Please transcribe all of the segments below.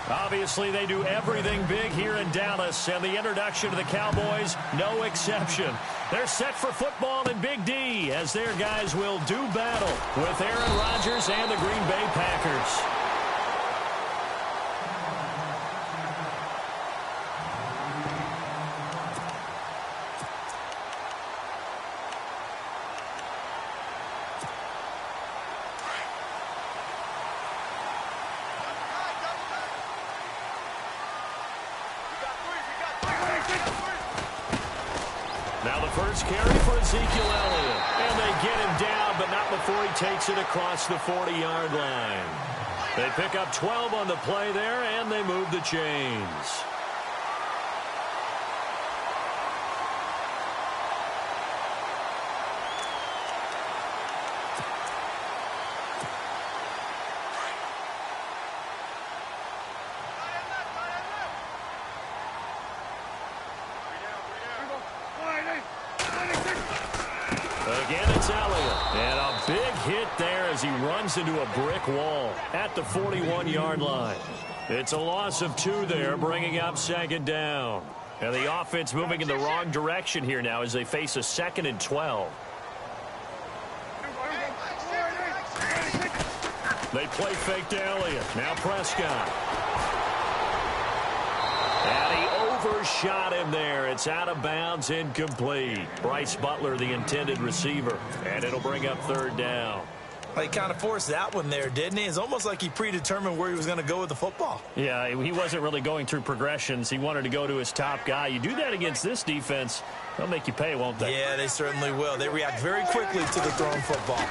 Obviously, they do everything big here in Dallas, and the introduction to the Cowboys, no exception. They're set for football in Big D, as their guys will do battle with Aaron Rodgers and the Green Bay Packers. Now the first carry for Ezekiel Elliott. And they get him down, but not before he takes it across the 40-yard line. They pick up 12 on the play there, and they move the chains. Again, it's Elliott. And a big hit there as he runs into a brick wall at the 41-yard line. It's a loss of 2 there, bringing up second down. And the offense moving in the wrong direction here now as they face a 2nd and 12. They play fake to Elliott. Now Prescott. And he overshot him there. It's out of bounds, incomplete. Bryce Butler, the intended receiver. And it'll bring up third down. Well, he kind of forced that one there, didn't he? It's almost like he predetermined where he was going to go with the football. Yeah, he wasn't really going through progressions. He wanted to go to his top guy. You do that against this defense, they'll make you pay, won't they? Yeah, they certainly will. They react very quickly to the thrown football.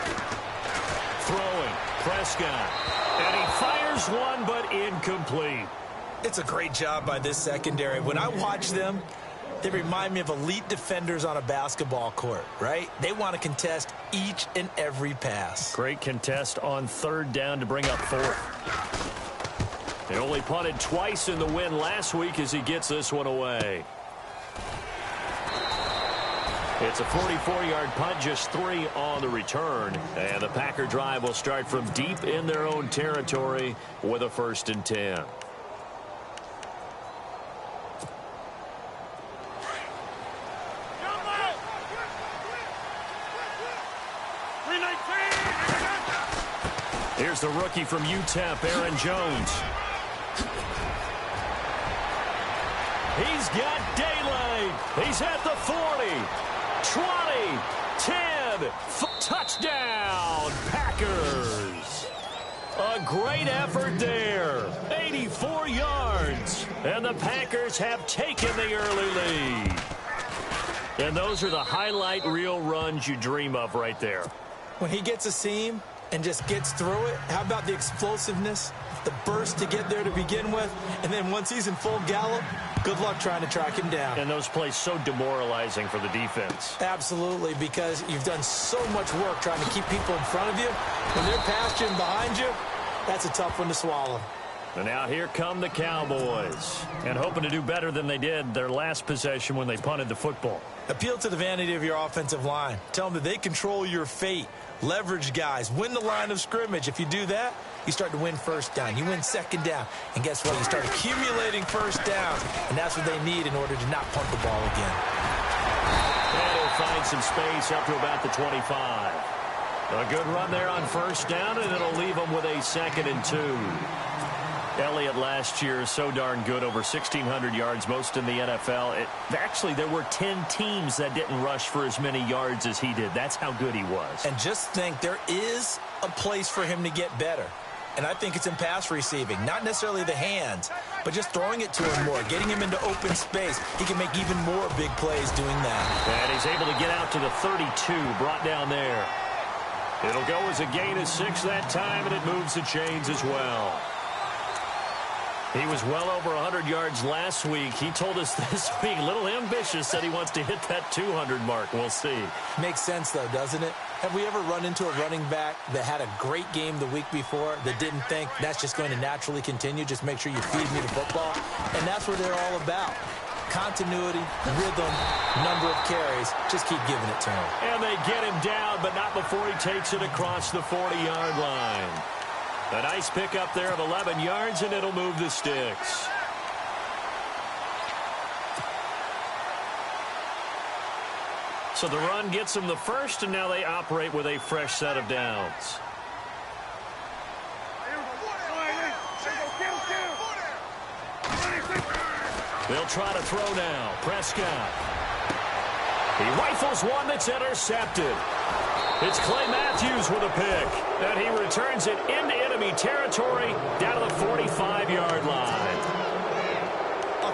Throwing, Prescott. And he fires one, but incomplete. It's a great job by this secondary. When I watch them, they remind me of elite defenders on a basketball court, right? They want to contest each and every pass. Great contest on third down to bring up 4th. They only punted twice in the win last week as he gets this one away. It's a 44-yard punt, just 3 on the return. And the Packer drive will start from deep in their own territory with a 1st and 10. Here's the rookie from UTEP, Aaron Jones. He's got daylight. He's at the 40, 20, 10. Touchdown, Packers. A great effort there. 84 yards. And the Packers have taken the early lead. And those are the highlight reel runs you dream of right there. When he gets a seam and just gets through it, how about the explosiveness, the burst to get there to begin with, and then once he's in full gallop, good luck trying to track him down. And those plays so demoralizing for the defense. Absolutely, because you've done so much work trying to keep people in front of you. When they're past you and behind you, that's a tough one to swallow. And now here come the Cowboys, and hoping to do better than they did their last possession when they punted the football. Appeal to the vanity of your offensive line. Tell them that they control your fate. Leverage guys. Win the line of scrimmage. If you do that, you start to win first down. You win second down. And guess what? You start accumulating first downs. And that's what they need in order to not punt the ball again. And he'll find some space up to about the 25. A good run there on first down, and it'll leave them with a 2nd and 2. Elliott last year so darn good, over 1,600 yards, most in the NFL. Actually, there were 10 teams that didn't rush for as many yards as he did. That's how good he was. And just think, there is a place for him to get better. And I think it's in pass receiving. Not necessarily the hands, but just throwing it to him more, getting him into open space. He can make even more big plays doing that. And he's able to get out to the 32, brought down there. It'll go as a gain of 6 that time, and it moves the chains as well. He was well over 100 yards last week. He told us this week, a little ambitious, said he wants to hit that 200 mark. We'll see. Makes sense, though, doesn't it? Have we ever run into a running back that had a great game the week before that didn't think that's just going to naturally continue? Just make sure you feed me the football. And that's what they're all about. Continuity, rhythm, number of carries. Just keep giving it to him. And they get him down, but not before he takes it across the 40-yard line. A nice pickup there of 11 yards, and it'll move the sticks. So the run gets them the first, and now they operate with a fresh set of downs. They'll try to throw now. Prescott. He rifles one that's intercepted. It's Clay Matthews with a pick, and he returns it into enemy territory down to the 45-yard line.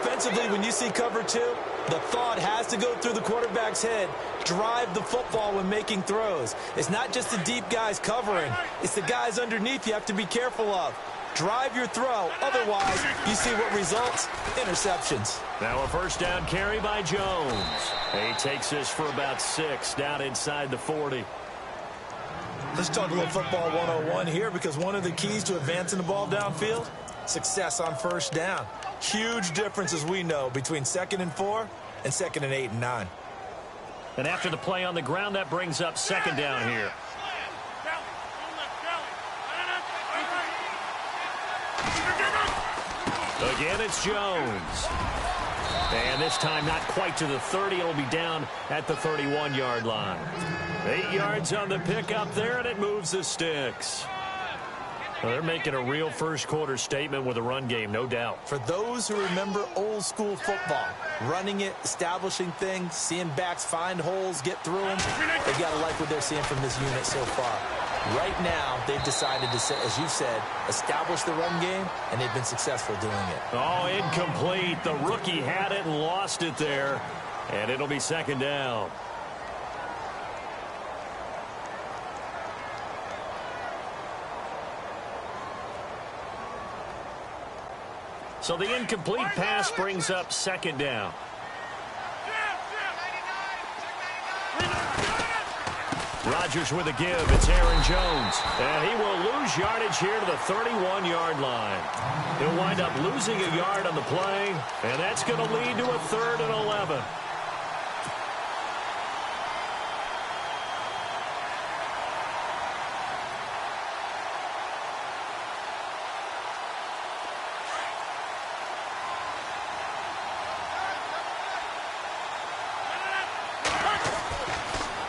Offensively, when you see cover two, the thought has to go through the quarterback's head. Drive the football when making throws. It's not just the deep guys covering. It's the guys underneath you have to be careful of. Drive your throw. Otherwise, you see what results? Interceptions. Now a first down carry by Jones. He takes this for about 6 down inside the 40. Let's talk a little football 101 here, because one of the keys to advancing the ball downfield, success on first down. Huge difference, as we know, between 2nd and 4 and 2nd and 8 and 9. And after the play on the ground, that brings up 2nd down here. Again, it's Jones. And this time not quite to the 30. It'll be down at the 31-yard line. 8 yards on the pickup there, and it moves the sticks. Well, they're making a real first-quarter statement with a run game, no doubt. For those who remember old-school football, running it, establishing things, seeing backs find holes, get through them, they got to like what they're seeing from this unit so far. Right now, they've decided to, as you said, establish the run game, and they've been successful doing it. Oh, incomplete. The rookie had it and lost it there, and it'll be 2nd down. So the incomplete pass brings up 2nd down. Rodgers with a give. It's Aaron Jones. And he will lose yardage here to the 31-yard line. He'll wind up losing a yard on the play, and that's going to lead to a 3rd and 11.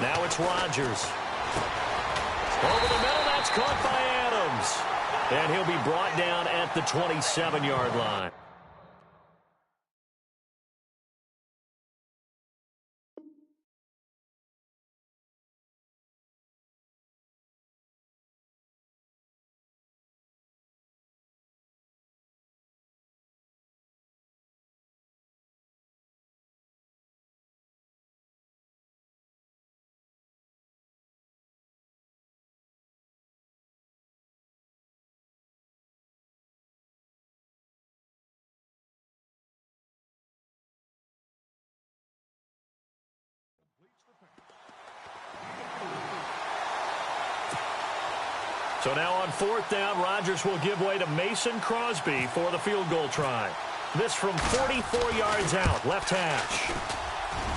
Now it's Rodgers. Over the middle, that's caught by Adams. And he'll be brought down at the 27-yard line. So now on 4th down, Rodgers will give way to Mason Crosby for the field goal try. This from 44 yards out, left hash.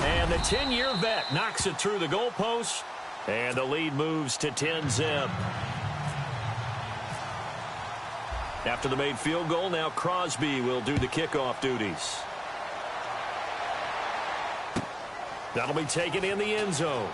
And the 10-year vet knocks it through the goalpost, and the lead moves to 10-zip. After the made field goal, now Crosby will do the kickoff duties. That'll be taken in the end zone.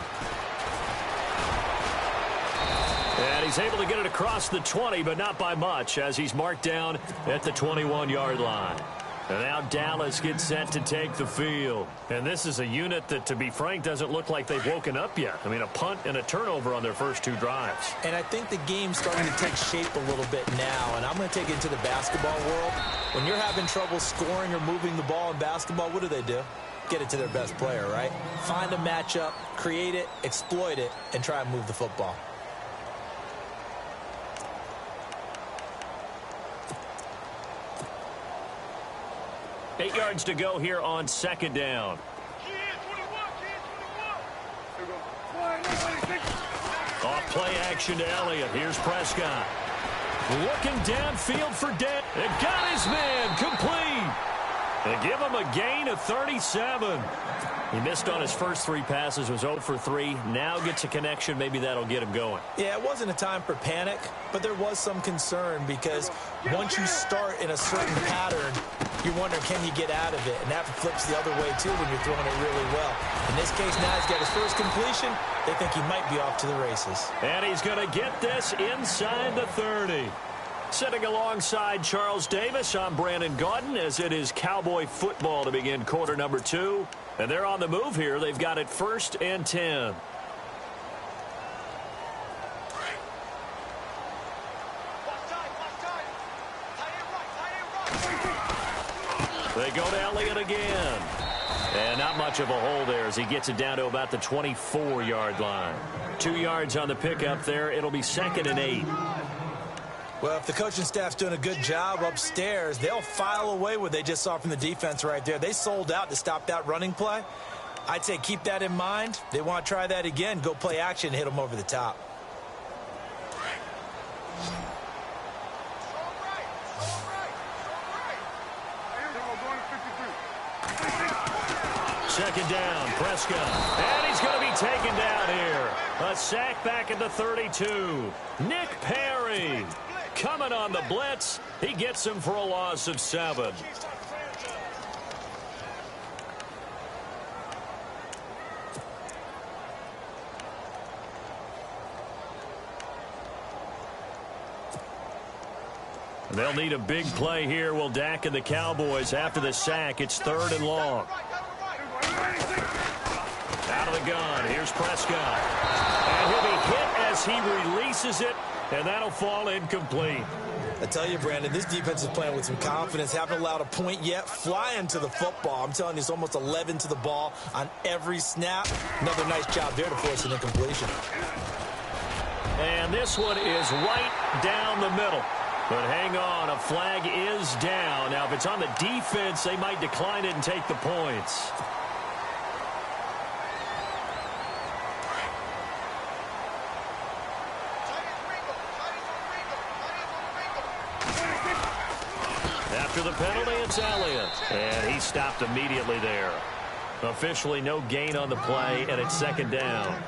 And he's able to get it across the 20, but not by much, as he's marked down at the 21-yard line. And now Dallas gets set to take the field. And this is a unit that, to be frank, doesn't look like they've woken up yet. I mean, a punt and a turnover on their first 2 drives. And I think the game's starting to take shape a little bit now, and I'm going to take it into the basketball world. When you're having trouble scoring or moving the ball in basketball, what do? Get it to their best player, right? Find a matchup, create it, exploit it, and try and move the football. Eight yards to go here on 2nd down. Off play action to Elliott. Here's Prescott. Looking downfield for Dan. It got his man complete. They give him a gain of 37. He missed on his first 3 passes, was 0 for 3. Now gets a connection. Maybe that'll get him going. Yeah, it wasn't a time for panic, but there was some concern because once you start in a certain pattern, you're wondering, can you get out of it? And that flips the other way, too, when you're throwing it really well. In this case, now he's got his first completion. They think he might be off to the races. And he's going to get this inside the 30. Sitting alongside Charles Davis, I'm Brandon Gaudin, as it is Cowboy football to begin quarter number 2. And they're on the move here. They've got it 1st and 10. They go to Elliott again. And not much of a hole there as he gets it down to about the 24-yard line. 2 yards on the pickup there. It'll be 2nd and 8. Well, if the coaching staff's doing a good job upstairs, they'll file away what they just saw from the defense right there. They sold out to stop that running play. I'd say keep that in mind. They want to try that again. Go play action, hit them over the top. Second down, Prescott. And he's going to be taken down here. A sack back at the 32. Nick Perry coming on the blitz. He gets him for a loss of 7. They'll need a big play here. Will Dak and the Cowboys after the sack. It's 3rd and long. Out of the gun. Here's Prescott. And he'll be hit as he releases it, and that'll fall incomplete. I tell you, Brandon, this defense is playing with some confidence. Haven't allowed a point yet. Flying to the football. I'm telling you, it's almost 11 to the ball on every snap. Another nice job there to force an incompletion. And this one is right down the middle. But hang on, a flag is down. Now, if it's on the defense, they might decline it and take the points. After the penalty, it's Elliott. And he stopped immediately there. Officially no gain on the play, and it's 2nd down.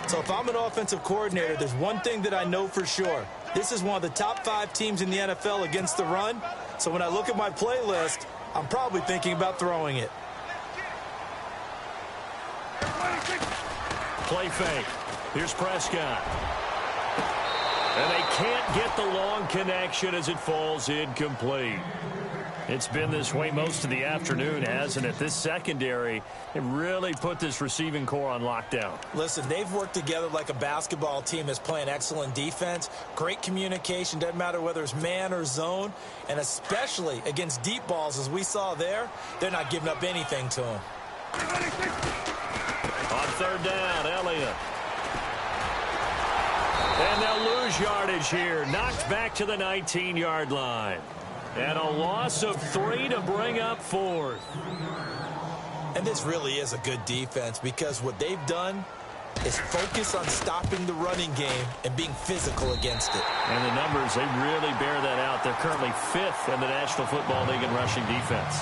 So if I'm an offensive coordinator, there's one thing that I know for sure. This is one of the top 5 teams in the NFL against the run. So when I look at my playlist, I'm probably thinking about throwing it. Play fake. Here's Prescott. And they can't get the long connection as it falls incomplete. It's been this way most of the afternoon, hasn't it? This secondary, it really put this receiving core on lockdown. Listen, they've worked together like a basketball team that's playing excellent defense. Great communication, doesn't matter whether it's man or zone. And especially against deep balls, as we saw there, they're not giving up anything to them. On 3rd down, Elliott. And they'll lose yardage here. Knocked back to the 19-yard line. And a loss of 3 to bring up 4th. And this really is a good defense because what they've done is focus on stopping the running game and being physical against it. And the numbers, they really bear that out. They're currently 5th in the National Football League in rushing defense.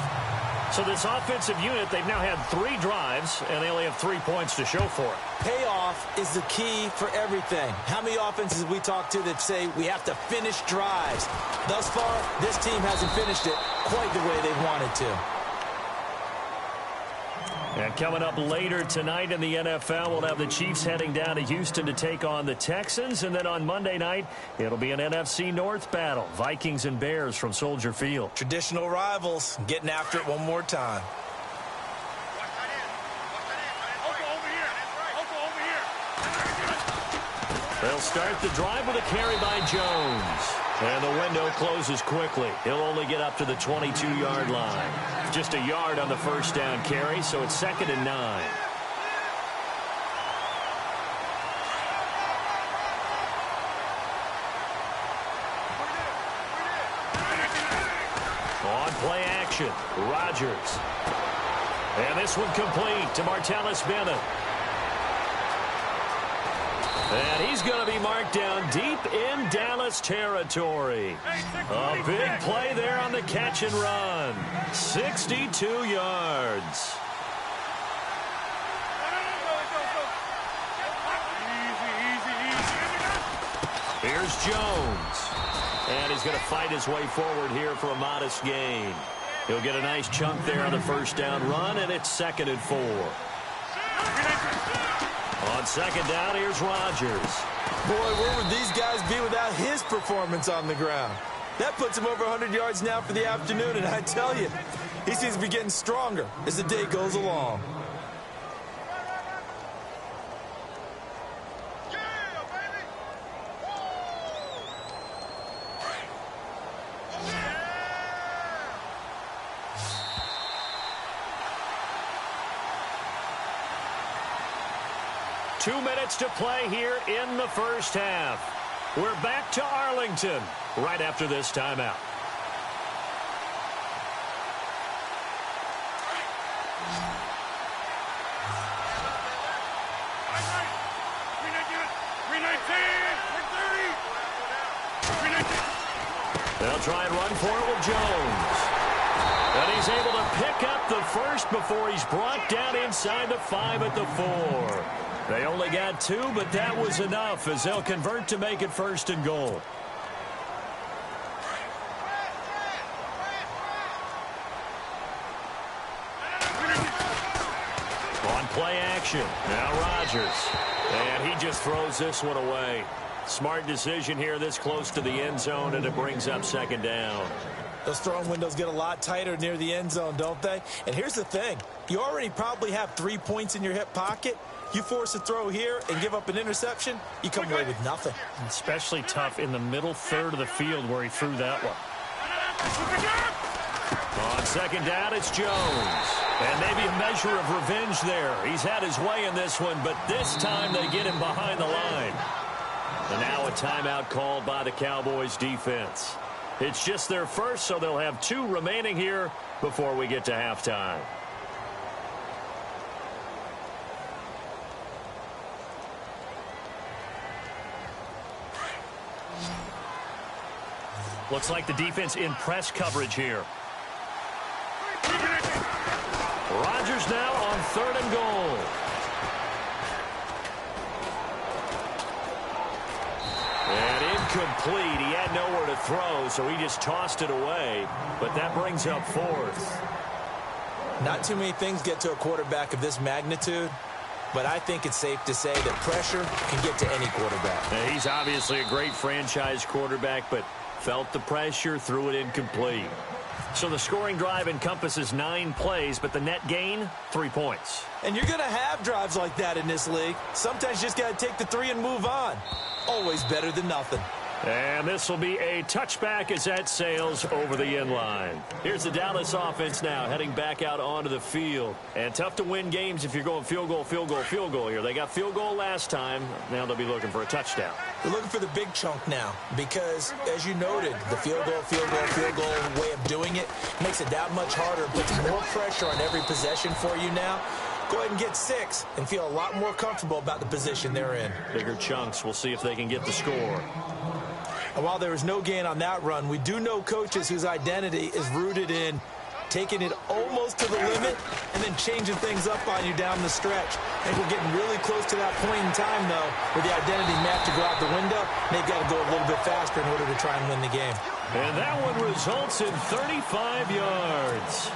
So this offensive unit, they've now had 3 drives, and they only have 3 points to show for it. Payoff is the key for everything. How many offenses have we talked to that say we have to finish drives? Thus far, this team hasn't finished it quite the way they wanted to. And coming up later tonight in the NFL, we'll have the Chiefs heading down to Houston to take on the Texans. And then on Monday night, it'll be an NFC North battle. Vikings and Bears from Soldier Field. Traditional rivals getting after it one more time. They'll start the drive with a carry by Jones. And the window closes quickly. He'll only get up to the 22-yard line. Just a yard on the first down carry, so it's 2nd and 9. On play action, Rodgers. And this one complete to Martellus Bennett. And he's going to be marked down deep in Dallas territory. A big play there on the catch and run. 62 yards. Here's Jones. And he's going to fight his way forward here for a modest gain. He'll get a nice chunk there on the first down run, and it's 2nd and 4. On 2nd down, here's Rodgers. Boy, where would these guys be without his performance on the ground? That puts him over 100 yards now for the afternoon, and I tell you, he seems to be getting stronger as the day goes along. Two minutes to play here in the first half. We're back to Arlington right after this timeout. They'll try and run for it with Jones. And he's able to pick up the first before he's brought down inside the 5 at the 4. They only got 2, but that was enough as they'll convert to make it 1st and goal. On play action, now Rodgers. And he just throws this one away. Smart decision here this close to the end zone, and it brings up 2nd down. Those throwing windows get a lot tighter near the end zone, don't they? And here's the thing. You already probably have 3 points in your hip pocket. You force a throw here and give up an interception, you come away with nothing. Especially tough in the middle third of the field where he threw that one. On 2nd down, it's Jones. And maybe a measure of revenge there. He's had his way in this one, but this time they get him behind the line. And now a timeout called by the Cowboys defense. It's just their first, so they'll have 2 remaining here before we get to halftime. Looks like the defense in press coverage here. Rodgers now on 3rd and goal. And incomplete. He had nowhere to throw, so he just tossed it away. But that brings up 4th. Not too many things get to a quarterback of this magnitude, but I think it's safe to say that pressure can get to any quarterback. Now, he's obviously a great franchise quarterback, but felt the pressure, threw it incomplete. So the scoring drive encompasses 9 plays, but the net gain, 3 points. And you're going to have drives like that in this league. Sometimes you just got to take the 3 and move on. Always better than nothing. And this will be a touchback as that sails over the end line. Here's the Dallas offense now heading back out onto the field. And tough to win games if you're going field goal, field goal, field goal here. They got field goal last time. Now they'll be looking for a touchdown. They're looking for the big chunk now because, as you noted, the field goal way of doing it makes it that much harder, puts more pressure on every possession for you now. Go ahead and get 6 and feel a lot more comfortable about the position they're in. Bigger chunks. We'll see if they can get the score. And while there was no gain on that run, we do know coaches whose identity is rooted in taking it almost to the limit and then changing things up on you down the stretch. I think we're getting really close to that point in time, though, where the identity may have to go out the window. They've got to go a little bit faster in order to try and win the game. And that one results in 35 yards.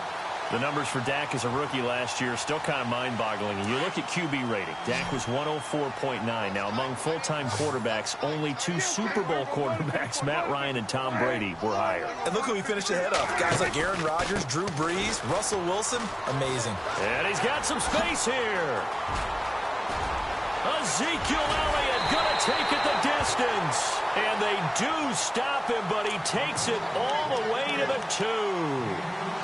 The numbers for Dak as a rookie last year are still kind of mind-boggling. And you look at QB rating. Dak was 104.9. Now, among full-time quarterbacks, only 2 Super Bowl quarterbacks, Matt Ryan and Tom Brady, were higher. And look who he finished ahead of. Guys like Aaron Rodgers, Drew Brees, Russell Wilson. Amazing. And he's got some space here. Ezekiel Elliott going to take it the distance. And they do stop him, but he takes it all the way to the 2.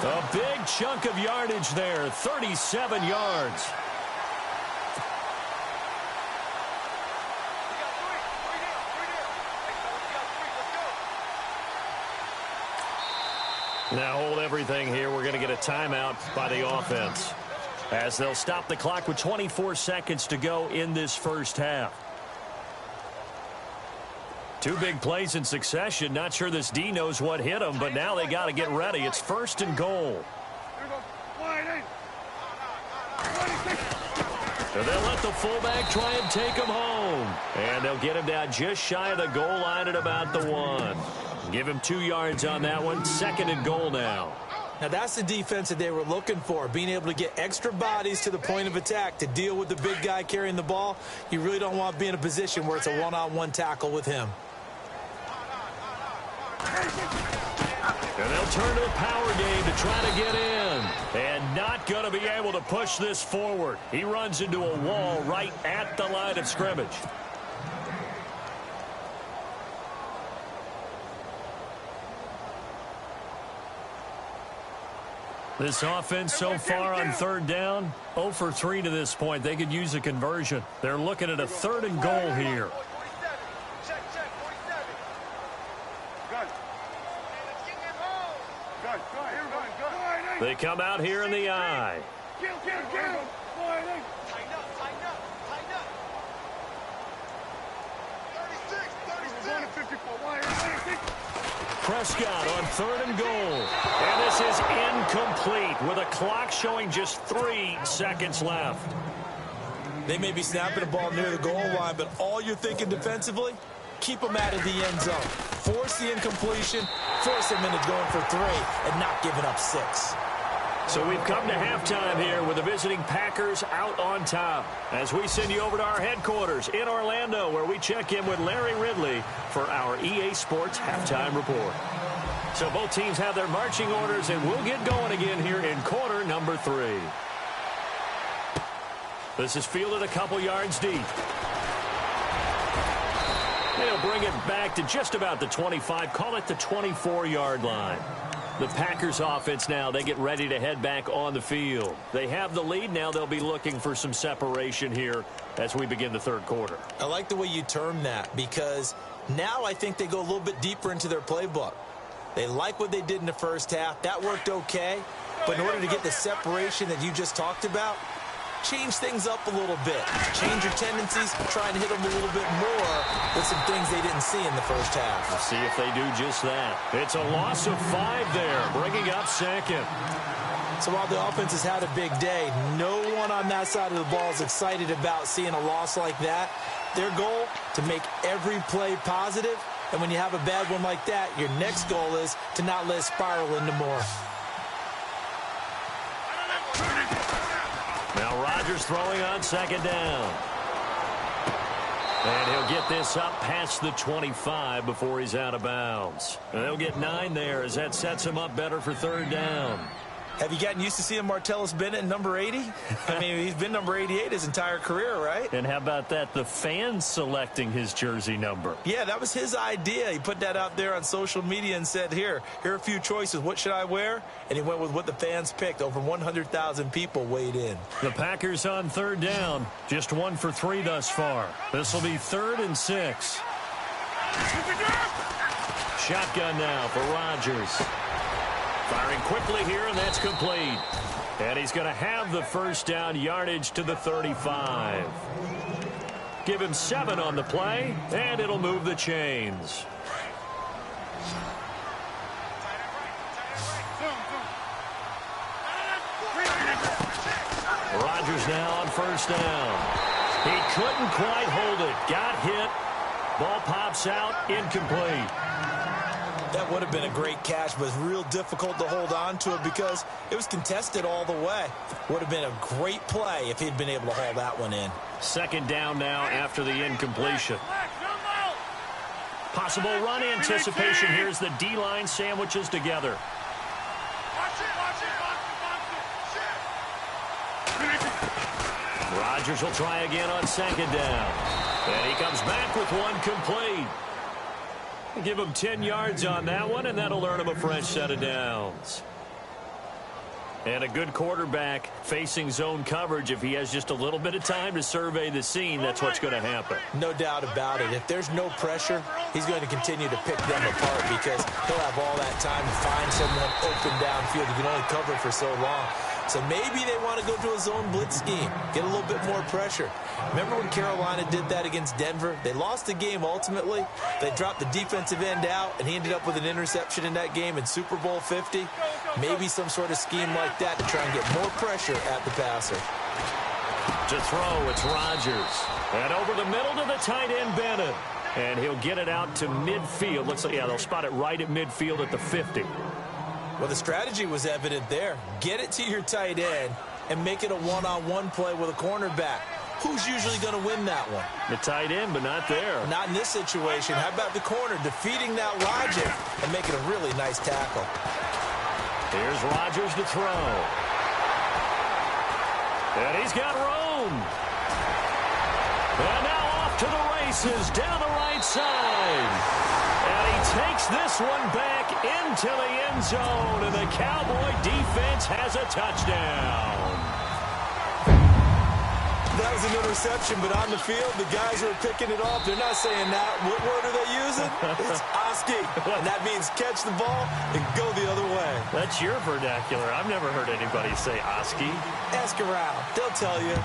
A big chunk of yardage there, 37 yards. Now hold everything here. We're going to get a timeout by the offense, as they'll stop the clock with 24 seconds to go in this first half. Two big plays in succession. Not sure this D knows what hit him, but now they got to get ready. It's 1st and goal. And they'll let the fullback try and take him home. And they'll get him down just shy of the goal line at about the 1. Give him 2 yards on that one. 2nd and goal now. Now, that's the defense that they were looking for, being able to get extra bodies to the point of attack to deal with the big guy carrying the ball. You really don't want to be in a position where it's a one-on-one tackle with him. And they'll turn to the power game to try to get in. And not going to be able to push this forward. He runs into a wall right at the line of scrimmage. This offense so far on 3rd down, 0 for 3 to this point. They could use a conversion. They're looking at a 3rd and goal here. They come out here in the I. Prescott on 3rd and goal. And this is incomplete with a clock showing just 3 seconds left. They may be snapping the ball near the goal line, but all you're thinking defensively, keep them out of the end zone. Force the incompletion, force them into going for 3 and not giving up 6. So we've come to halftime here with the visiting Packers out on top. As we send you over to our headquarters in Orlando, where we check in with Larry Ridley for our EA Sports Halftime Report. So both teams have their marching orders, and we'll get going again here in quarter number 3. This is fielded a couple yards deep. They'll bring it back to just about the 25, call it the 24-yard line. The Packers offense now, they get ready to head back on the field. They have the lead. Now they'll be looking for some separation here as we begin the 3rd quarter. I like the way you term that, because now I think they go a little bit deeper into their playbook. They like what they did in the 1st half. That worked okay. But in order to get the separation that you just talked about, change things up a little bit. Change your tendencies, try and hit them a little bit more with some things they didn't see in the 1st half. We'll see if they do just that. It's a loss of 5 there, bringing up 2nd. So while the offense has had a big day, no one on that side of the ball is excited about seeing a loss like that. Their goal, to make every play positive. And when you have a bad one like that, your next goal is to not let it spiral into more. Now Rodgers throwing on 2nd down. And he'll get this up past the 25 before he's out of bounds. And they'll get 9 there as that sets him up better for 3rd down. Have you gotten used to seeing Martellus Bennett in number 80? I mean, he's been number 88 his entire career, right? And how about that? The fans selecting his jersey number. Yeah, that was his idea. He put that out there on social media and said, here are a few choices. What should I wear? And he went with what the fans picked. Over 100,000 people weighed in. The Packers on 3rd down. Just 1 for 3 thus far. This will be 3rd and 6. Shotgun now for Rodgers. Firing quickly here, and that's complete. And he's going to have the 1st down yardage to the 35. Give him 7 on the play, and it'll move the chains. Rodgers now on 1st down. He couldn't quite hold it. Got hit. Ball pops out, incomplete. That would have been a great catch, but it's real difficult to hold on to it because it was contested all the way. Would have been a great play if he'd been able to haul that one in. 2nd down now after the incompletion. Possible run anticipation. Here's the D-line sandwiches together. Rodgers will try again on 2nd down. And he comes back with one complete. Give him 10 yards on that one, and that'll earn him a fresh set of downs. And a good quarterback facing zone coverage. If he has just a little bit of time to survey the scene, that's what's going to happen. No doubt about it. If there's no pressure, he's going to continue to pick them apart because he'll have all that time to find someone open downfield. He can only cover for so long. So maybe they want to go to a zone blitz scheme, get a little bit more pressure. Remember when Carolina did that against Denver? They lost the game ultimately. They dropped the defensive end out, and he ended up with an interception in that game in Super Bowl 50. Maybe some sort of scheme like that to try and get more pressure at the passer. To throw, it's Rodgers. And over the middle to the tight end, Bennett. And he'll get it out to midfield. Looks like, yeah, they'll spot it right at midfield at the 50. Well, the strategy was evident there. Get it to your tight end and make it a one-on-one play with a cornerback. Who's usually going to win that one? The tight end, but not there. Not in this situation. How about the corner defeating that logic and making a really nice tackle? Here's Rodgers to throw. And he's got room. And now off to the races down the right side. And he takes this one back into the end zone. And the Cowboy defense has a touchdown. That was an interception, but on the field, the guys who are picking it off, they're not saying that. What word are they using? It's Oski. And that means catch the ball and go the other way. That's your vernacular. I've never heard anybody say Oski. Ask around. They'll tell you.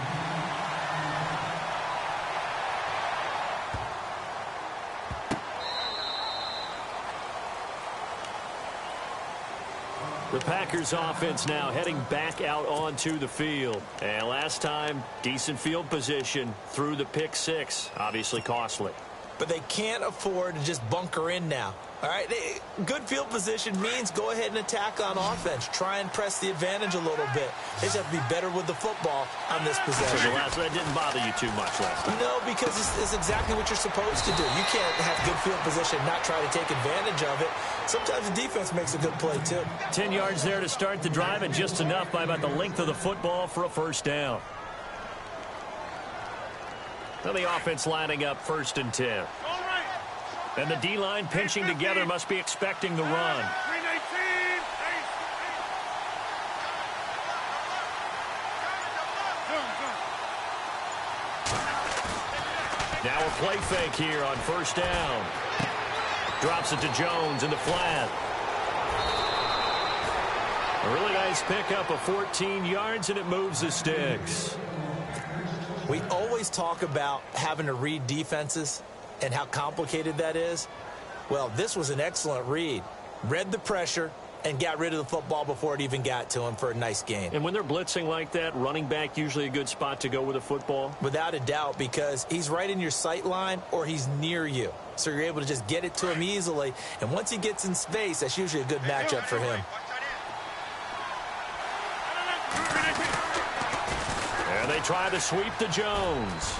The Packers offense now heading back out onto the field. And last time, decent field position through the pick six. Obviously costly. But they can't afford to just bunker in now. All right, good field position means go ahead and attack on offense. Try and press the advantage a little bit. They just have to be better with the football on this possession. So that didn't bother you too much last time? No, because it's exactly what you're supposed to do. You can't have good field position and not try to take advantage of it. Sometimes the defense makes a good play, too. 10 yards there to start the drive, and just enough by about the length of the football for a first down. Now the offense lining up 1st and 10. And the D-line pinching together, must be expecting the run. Now a play fake here on 1st down. Drops it to Jones in the flat. A really nice pickup of 14 yards, and it moves the sticks. We always talk about having to read defenses and how complicated that is. Well, this was an excellent read. Read the pressure and got rid of the football before it even got to him for a nice gain. And when they're blitzing like that, running back usually a good spot to go with a football? Without a doubt, because he's right in your sight line or he's near you. So you're able to just get it to him easily. And once he gets in space, that's usually a good matchup for him. And they try to sweep to Jones.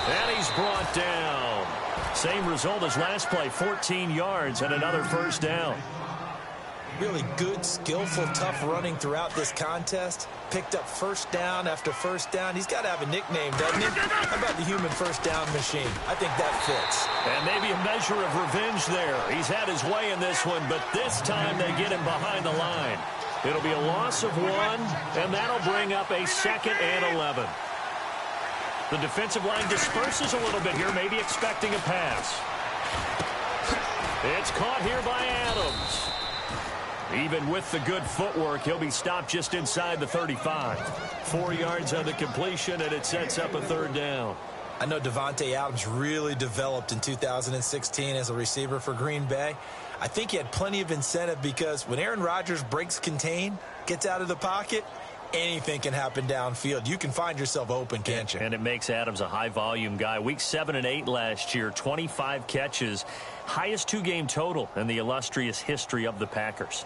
And he's brought down. Same result as last play, 14 yards and another 1st down. Really good, skillful, tough running throughout this contest. Picked up 1st down after 1st down. He's got to have a nickname, doesn't he? How about the human 1st down machine? I think that fits. And maybe a measure of revenge there. He's had his way in this one, but this time they get him behind the line. It'll be a loss of 1, and that'll bring up a 2nd and 11. The defensive line disperses a little bit here, maybe expecting a pass. It's caught here by Adams. Even with the good footwork, he'll be stopped just inside the 35. 4 yards on the completion, and it sets up a 3rd down. I know Davante Adams really developed in 2016 as a receiver for Green Bay. I think he had plenty of incentive because when Aaron Rodgers breaks contain, gets out of the pocket, anything can happen downfield. You can find yourself open, can't you? And it makes Adams a high-volume guy. Week 7 and 8 last year, 25 catches, highest 2-game total in the illustrious history of the Packers.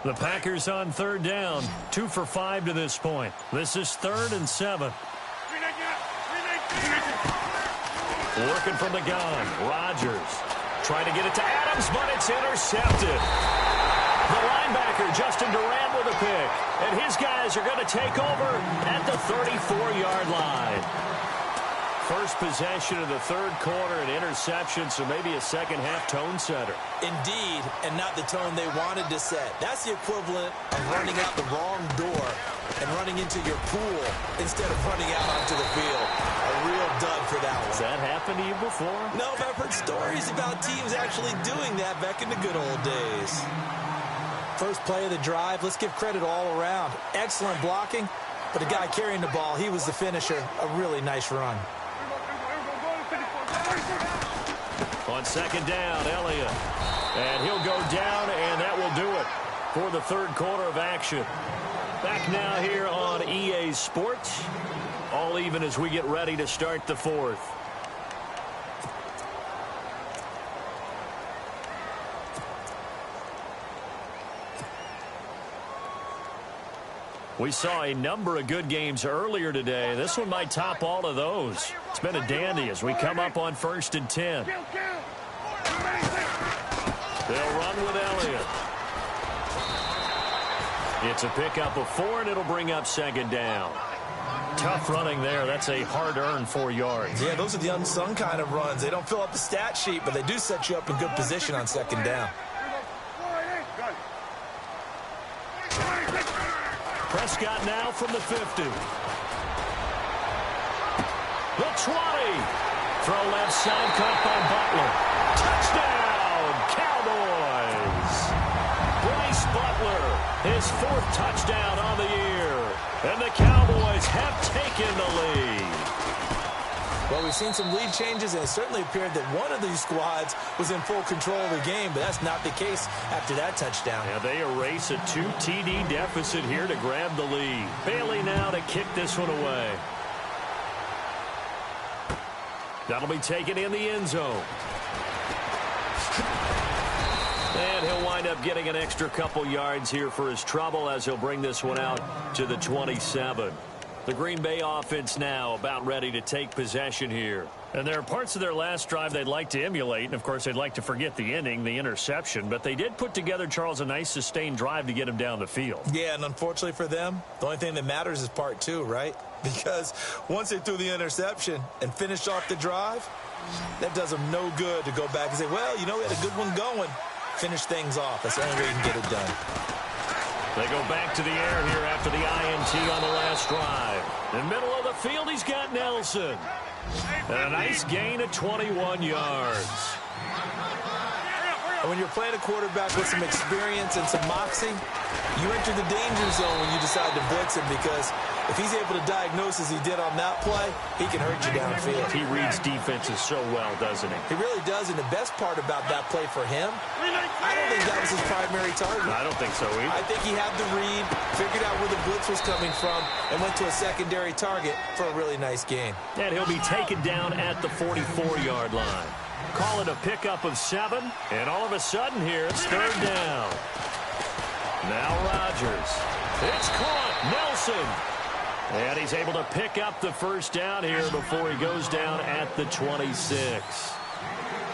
The Packers on 3rd down, 2 for 5 to this point. This is 3rd and 7. Working from the gun, Rodgers trying to get it to Adams, but it's intercepted. The linebacker, Justin Durant, with a pick. And his guys are going to take over at the 34-yard line. First possession of the 3rd quarter, an interception, so maybe a second-half tone setter. Indeed, and not the tone they wanted to set. That's the equivalent of running out the wrong door and running into your pool instead of running out onto the field. A real dud for that one. Has that happened to you before? No, but I've heard stories about teams actually doing that back in the good old days. First play of the drive, let's give credit all around. Excellent blocking, but the guy carrying the ball, he was the finisher. A really nice run. On second down, Elliott. And he'll go down, and that will do it for the third quarter of action. Back now here on EA Sports. All even as we get ready to start the fourth. We saw a number of good games earlier today. This one might top all of those. It's been a dandy as we come up on 1st and 10. They'll run with Elliott. It's a pickup of 4, and it'll bring up second down. Tough running there. That's a hard-earned 4 yards. Yeah, those are the unsung kind of runs. They don't fill up the stat sheet, but they do set you up in good position on second down. Prescott now from the 50. The 20. Throw left side, caught by Butler. Touchdown, Cowboys. Bryce Butler, his 4th touchdown on the year. And the Cowboys have taken the lead. Well, we've seen some lead changes, and it certainly appeared that one of these squads was in full control of the game, but that's not the case after that touchdown. Yeah, they erase a 2 TD deficit here to grab the lead. Bailey now to kick this one away. That'll be taken in the end zone. And he'll wind up getting an extra couple yards here for his trouble as he'll bring this one out to the 27. The Green Bay offense now about ready to take possession here. And there are parts of their last drive they'd like to emulate, and of course they'd like to forget the ending, the interception, but they did put together, Charles, a nice sustained drive to get him down the field. Yeah, and unfortunately for them, the only thing that matters is part 2, right? Because once they threw the interception and finished off the drive, that does them no good to go back and say, well, you know, we had a good one going. Finish things off. That's the only way you can get it done. They go back to the air here after the INT on the last drive. In the middle of the field, he's got Nelson. And a nice gain of 21 yards. And when you're playing a quarterback with some experience and some moxie, you enter the danger zone when you decide to blitz him, because if he's able to diagnose as he did on that play, he can hurt you downfield. He reads defenses so well, doesn't he? He really does, and the best part about that play for him, I don't think that was his primary target. I don't think so either. I think he had the read, figured out where the blitz was coming from, and went to a secondary target for a really nice gain. And he'll be taken down at the 44-yard line. Call it a pickup of 7, and all of a sudden here, it's 3rd down. Now Rodgers. It's caught. Nelson. And he's able to pick up the first down here before he goes down at the 26.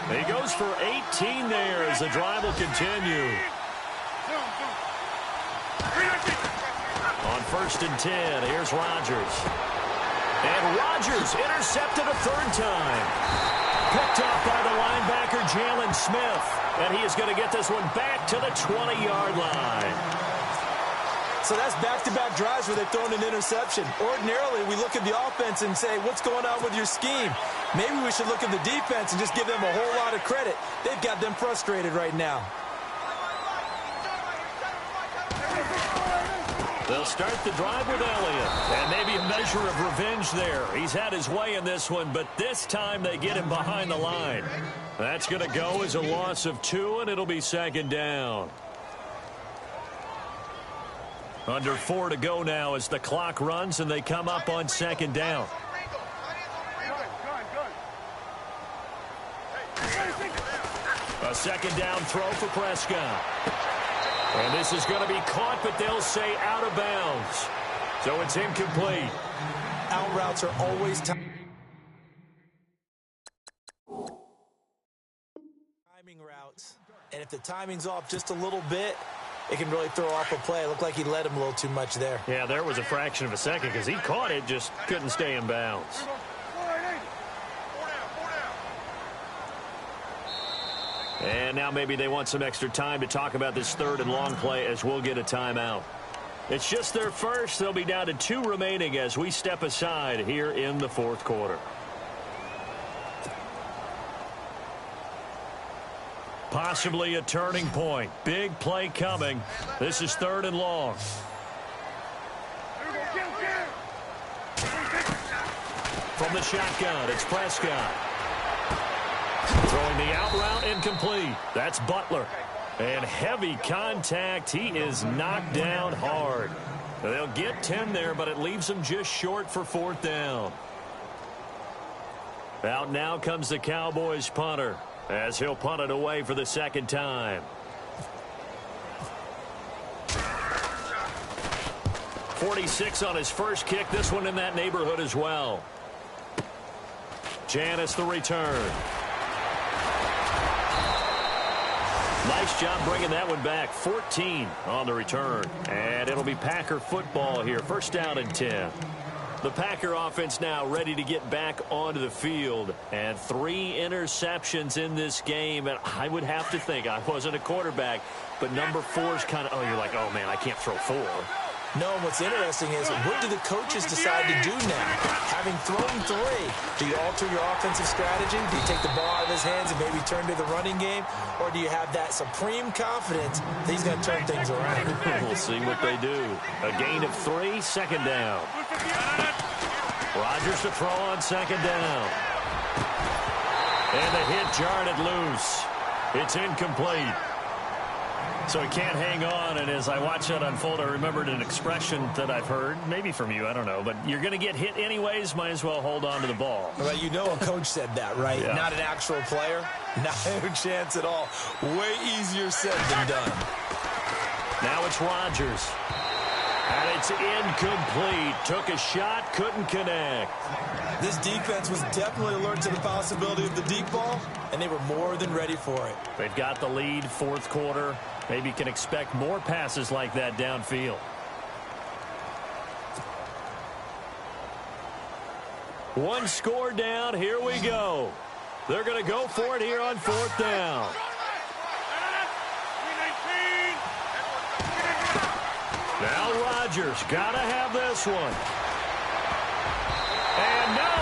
He goes for 18 there as the drive will continue. On 1st and 10, here's Rodgers. And Rodgers intercepted a 3rd time. Picked up by the linebacker, Jalen Smith. And he is going to get this one back to the 20-yard line. So that's back-to-back drives where they've thrown an interception. Ordinarily, we look at the offense and say, what's going on with your scheme? Maybe we should look at the defense and just give them a whole lot of credit. They've got them frustrated right now. They'll start the drive with Elliott. And maybe a measure of revenge there. He's had his way in this one, but this time they get him behind the line. That's going to go as a loss of 2, and it'll be 2nd down. Under 4 to go now as the clock runs, and they come up on 2nd down. A 2nd down throw for Prescott. And this is going to be caught, but they'll say out of bounds. So it's incomplete. Out routes are always timing routes. And if the timing's off just a little bit, it can really throw off a play. It looked like he led him a little too much there. Yeah, there was a fraction of a second because he caught it, just couldn't stay in bounds. And now maybe they want some extra time to talk about this 3rd and long play as we'll get a timeout. It's just their first. They'll be down to 2 remaining as we step aside here in the fourth quarter. Possibly a turning point. Big play coming. This is 3rd and long. From the shotgun, it's Prescott. Throwing the out route, incomplete. That's Butler. And heavy contact. He is knocked down hard. They'll get 10 there, but it leaves them just short for 4th down. Out now comes the Cowboys punter, as he'll punt it away for the 2nd time. 46 on his first kick. This one in that neighborhood as well. Janis the return. Nice job bringing that one back. 14 on the return. And it'll be Packer football here. 1st down and 10. The Packer offense now ready to get back onto the field. And 3 interceptions in this game. And I would have to think, I wasn't a quarterback, but number 4 is kind of, oh, you're like, oh, man, I can't throw 4. No, what's interesting is, what do the coaches decide to do now? Having thrown 3, do you alter your offensive strategy? Do you take the ball out of his hands and maybe turn to the running game? Or do you have that supreme confidence that he's going to turn things around? We'll see what they do. A gain of 3, 2nd down. Rodgers to throw on 2nd down. And the hit jarred it loose. It's incomplete. So he can't hang on, and as I watch that unfold, I remembered an expression that I've heard, maybe from you, I don't know, but you're going to get hit anyways, might as well hold on to the ball. Well, you know a coach said that, right? Yeah. Not an actual player. No chance at all. Way easier said than done. Now it's Rodgers. And it's incomplete. Took a shot, couldn't connect. This defense was definitely alert to the possibility of the deep ball, and they were more than ready for it. They've got the lead, 4th quarter. Maybe can expect more passes like that downfield. One score down. Here we go. They're going to go for it here on 4th down. Now Rodgers got to have this one. And no,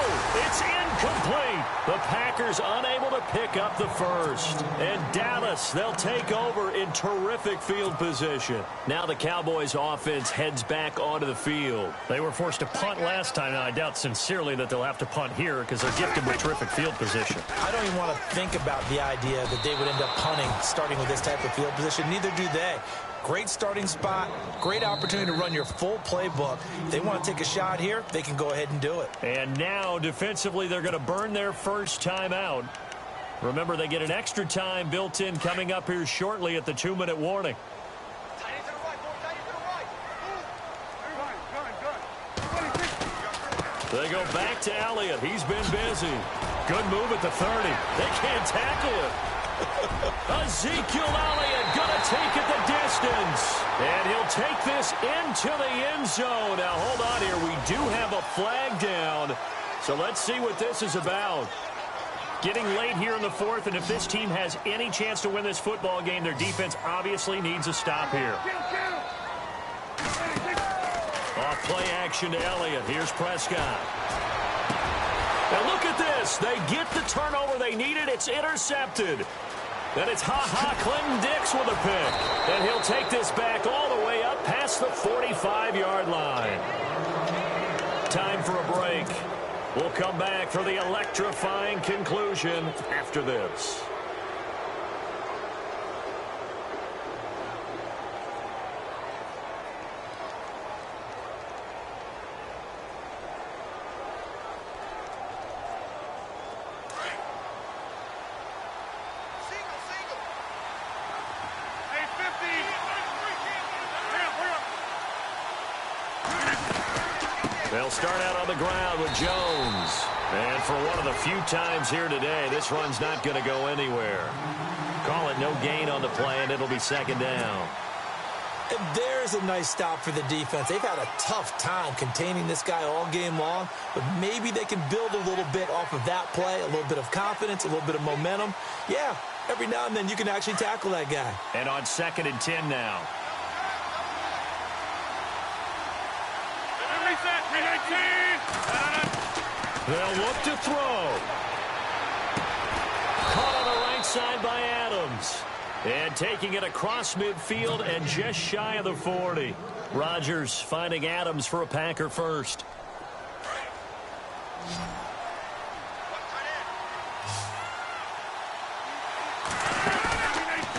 it's incomplete. The Packers unable to pick up the first. And Dallas, they'll take over in terrific field position. Now the Cowboys offense heads back onto the field. They were forced to punt last time. Now I doubt sincerely that they'll have to punt here because they're gifted with terrific field position. I don't even want to think about the idea that they would end up punting starting with this type of field position. Neither do they. Great starting spot, great opportunity to run your full playbook. If they want to take a shot here, they can go ahead and do it. And now, defensively, they're going to burn their first time out. Remember, they get an extra time built in coming up here shortly at the 2-minute warning. They go back to Elliott. He's been busy. Good move at the 30. They can't tackle it. Ezekiel Elliott going to take it the distance. And he'll take this into the end zone. Now, hold on here. We do have a flag down. So let's see what this is about. Getting late here in the 4th, and if this team has any chance to win this football game, their defense obviously needs a stop here. Off play action to Elliott. Here's Prescott. Now look at this. They get the turnover they needed. It's intercepted. Then it's Clinton-Dix with a pick. And he'll take this back all the way up past the 45-yard line. Time for a break. We'll come back for the electrifying conclusion after this. They'll start out on the ground with Jones. And for one of the few times here today, this run's not going to go anywhere. Call it no gain on the play, and it'll be 2nd down. And there's a nice stop for the defense. They've had a tough time containing this guy all game long, but maybe they can build a little bit off of that play, a little bit of confidence, a little bit of momentum. Yeah, every now and then you can actually tackle that guy. And on 2nd and 10 now. They'll look to throw. Caught on the right side by Adams. And taking it across midfield and just shy of the 40. Rodgers finding Adams for a Packer first.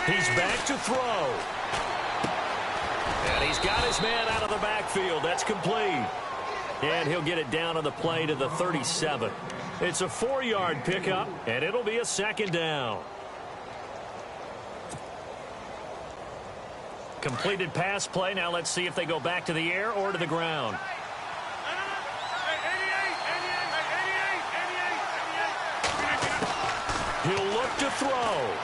He's back to throw. And he's got his man out of the backfield. That's complete. And he'll get it down on the play to the 37. It's a 4-yard pickup, and it'll be a second down. Completed pass play. Now let's see if they go back to the air or to the ground. He'll look to throw.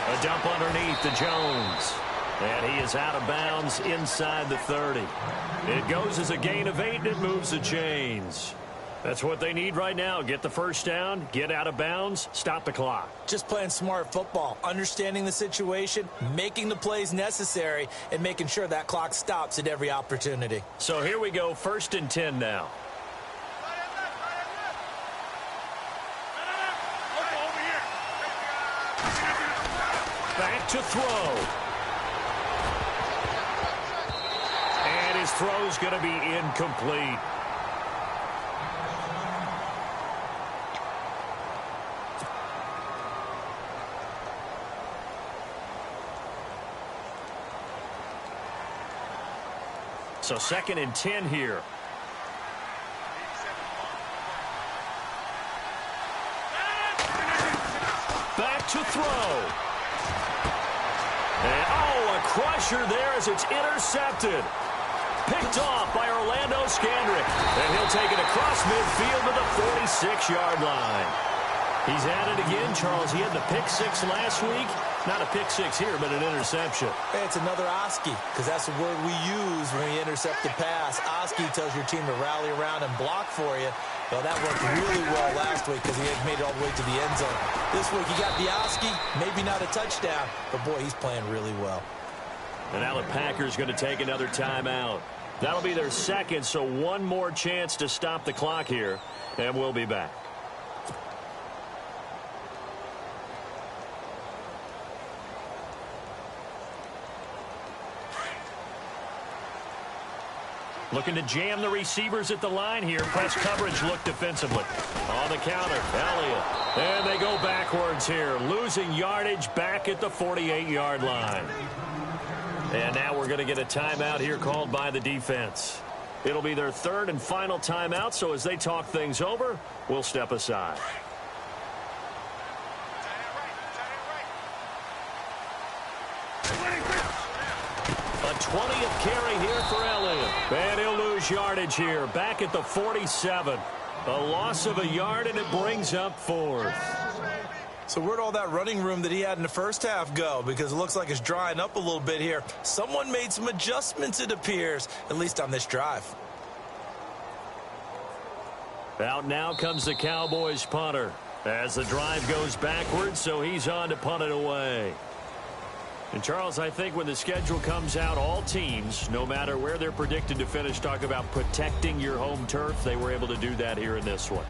A dump underneath to Jones. And he is out of bounds inside the 30. It goes as a gain of 8, and it moves the chains. That's what they need right now. Get the first down, get out of bounds, stop the clock. Just playing smart football, understanding the situation, making the plays necessary, and making sure that clock stops at every opportunity. So here we go, 1st and 10 now. Back to throw. And his throw's going to be incomplete. So 2nd and 10 here. Back to throw. And, a crusher there as it's intercepted. Picked off by Orlando Scandrick. And he'll take it across midfield to the 46-yard line. He's at it again, Charles. He had the pick 6 last week. Not a pick 6 here, but an interception. Hey, it's another Oski, because that's the word we use when we intercept the pass. Oski tells your team to rally around and block for you. Well, that worked really well last week because he had made it all the way to the end zone. This week, he got the Oski, maybe not a touchdown, but, boy, he's playing really well. And now the Packers going to take another timeout. That'll be their 2nd, so one more chance to stop the clock here, and we'll be back. Looking to jam the receivers at the line here. Press coverage look defensively. On the counter, Elliott. And they go backwards here. Losing yardage back at the 48-yard line. And now we're going to get a timeout here called by the defense. It'll be their 3rd and final timeout, so as they talk things over, we'll step aside. A 20th carry here for Elliott. And he'll lose yardage here. Back at the 47. A loss of a yard, and it brings up 4th. So where'd all that running room that he had in the first half go? Because it looks like it's drying up a little bit here. Someone made some adjustments, it appears, at least on this drive. Out now comes the Cowboys punter as the drive goes backwards, so he's on to punt it away. And, Charles, I think when the schedule comes out, all teams, no matter where they're predicted to finish, talk about protecting your home turf. They were able to do that here in this one.